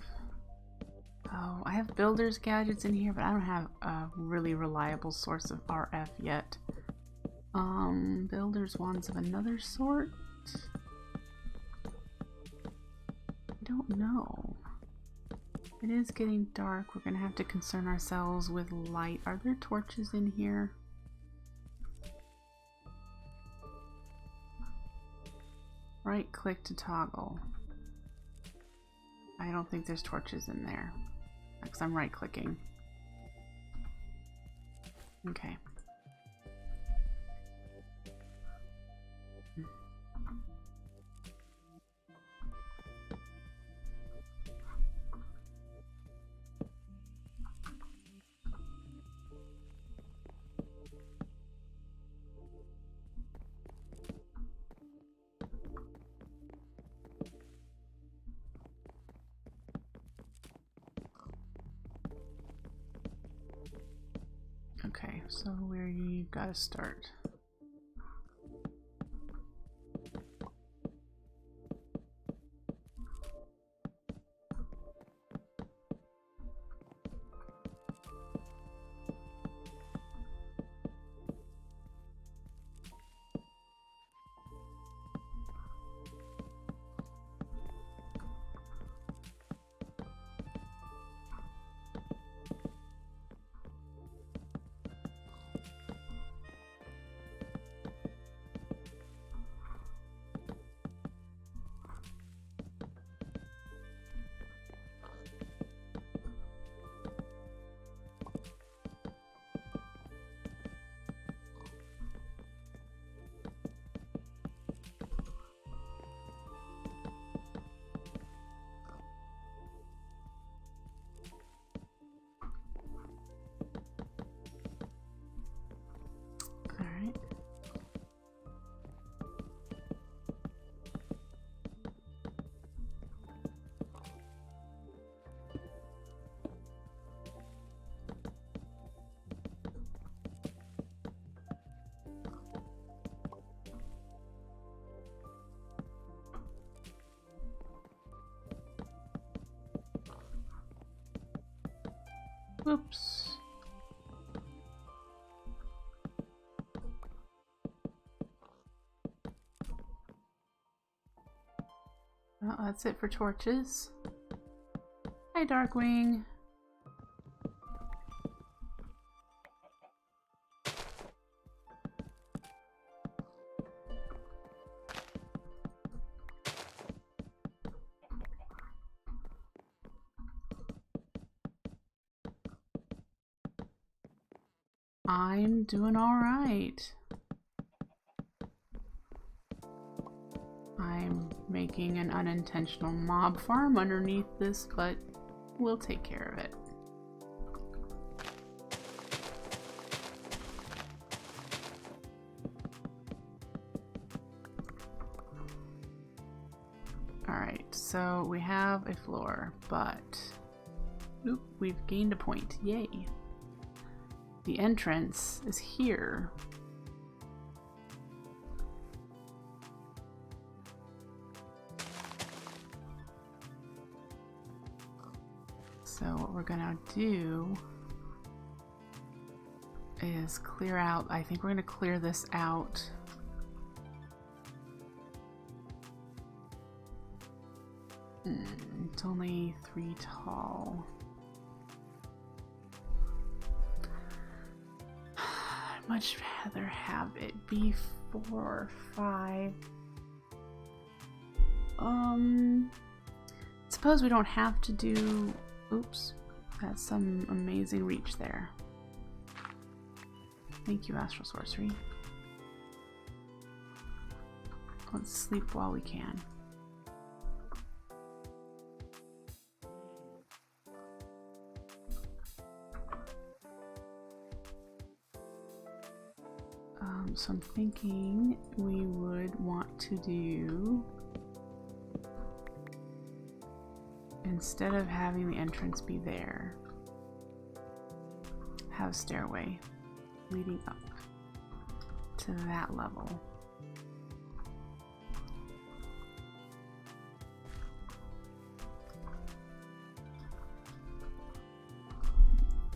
builder's gadgets in here, but I don't have a really reliable source of RF yet. Builder's wands of another sort? I don't know. It is getting dark. We're gonna have to concern ourselves with light. Are there torches in here? Right click to toggle. I don't think there's torches in there because I'm right clicking. Okay. Okay, so where you gotta start. Oops. Well, that's it for torches. Hi, Darkwing. I'm doing all right. I'm making an unintentional mob farm underneath this, but we'll take care of it. Alright, so we have a floor, but oop, we've gained a point. Yay. The entrance is here. So what we're gonna do is clear out, I think we're gonna clear this out. It's only 3 tall. I'd much rather have it be 4 or 5. Suppose we don't have to do, oops, that's some amazing reach there. Thank you, Astral Sorcery. Let's sleep while we can. So I'm thinking we would want to do, instead of having the entrance be there, have a stairway leading up to that level.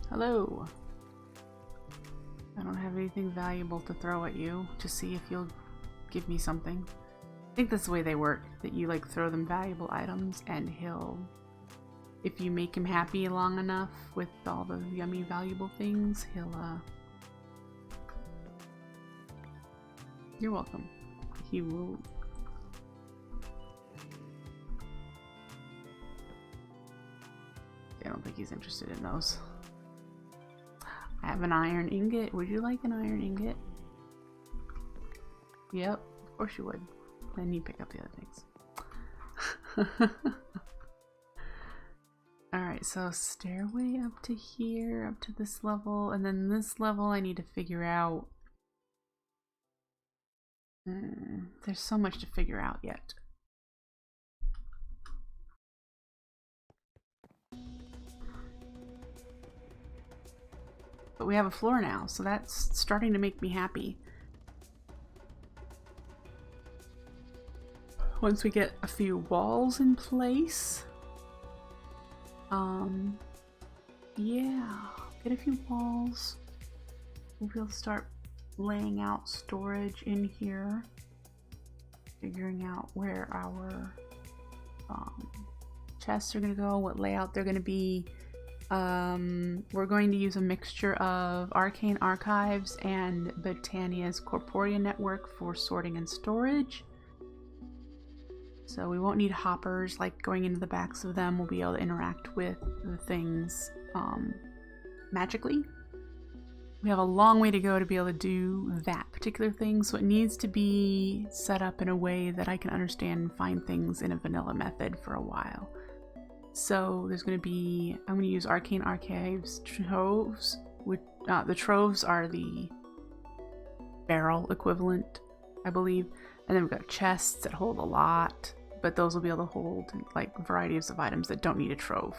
Hello. I don't have anything valuable to throw at you to see if you'll give me something. I think that's the way they work, that you like throw them valuable items and he'll, if you make him happy long enough with all the yummy valuable things, he'll you're welcome. He will. I don't think he's interested in those. I have an iron ingot. Would you like an iron ingot? Yep, of course you would. Then you pick up the other things. Alright, so stairway up to here, up to this level, and then this level I need to figure out. There's so much to figure out yet. But we have a floor now, so that's starting to make me happy. Once we get a few walls in place, yeah, get a few walls. We'll be able to start laying out storage in here, figuring out where our chests are going to go, what layout they're going to be. We're going to use a mixture of Arcane Archives and Botania's Corporea network for sorting and storage. So we won't need hoppers like going into the backs of them. We'll be able to interact with the things magically. We have a long way to go to be able to do that particular thing, so it needs to be set up in a way that I can understand and find things in a vanilla method for a while. So there's going to be, I'm going to use Arcane Archives troves, which the troves are the barrel equivalent, I believe. And then we've got chests that hold a lot, but those will be able to hold like varieties of items that don't need a trove.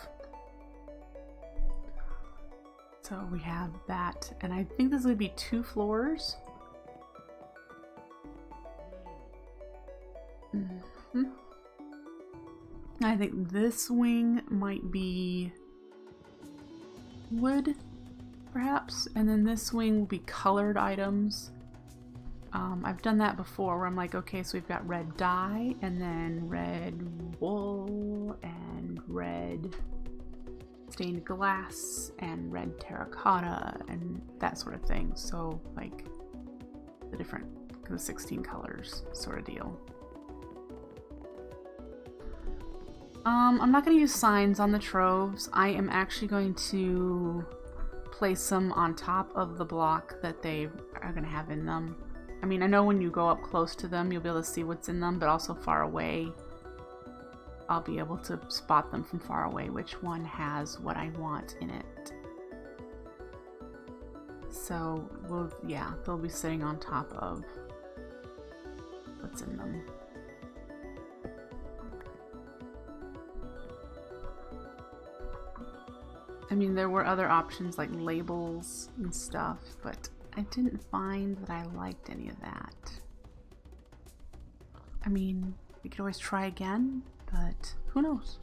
So we have that, and I think this is going to be 2 floors. I think this wing might be wood, perhaps. And then this wing will be colored items. I've done that before where I'm like, okay, so we've got red dye and then red wool and red stained glass and red terracotta and that sort of thing. So like the 16 colors sort of deal. I'm not going to use signs on the troves. I am actually going to place them on top of the block that they are going to have in them. I mean, I know when you go up close to them, you'll be able to see what's in them, but also far away, I'll be able to spot them from far away, which one has what I want in it. So, yeah, they'll be sitting on top of what's in them. I mean, there were other options like labels and stuff, but I didn't find that I liked any of that. I mean, we could always try again, but who knows?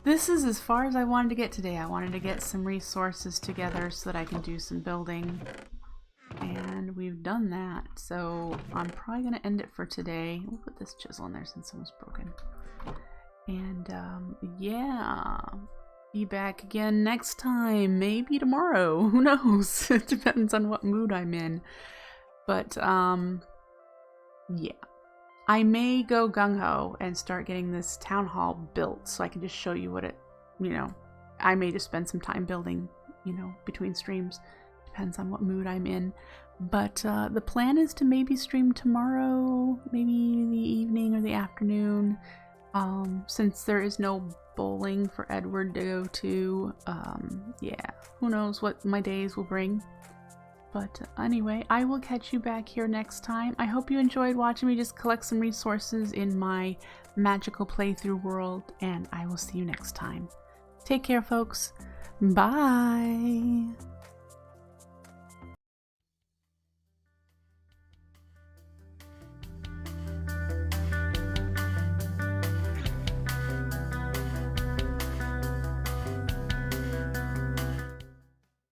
This is as far as I wanted to get today. I wanted to get some resources together so that I can do some building. And we've done that. So I'm probably going to end it for today. We'll put this chisel in there since it was broken. And yeah, be back again next time, maybe tomorrow, who knows? It depends on what mood I'm in. But yeah, I may go gung-ho and start getting this town hall built so I can just show you what it, you know, I may just spend some time building, you know, between streams. Depends on what mood I'm in. But the plan is to maybe stream tomorrow, maybe the evening or the afternoon. Since there is no bowling for Edward to go to, yeah, who knows what my days will bring. But anyway, I will catch you back here next time. I hope you enjoyed watching me just collect some resources in my magical playthrough world, and I will see you next time. Take care, folks. Bye!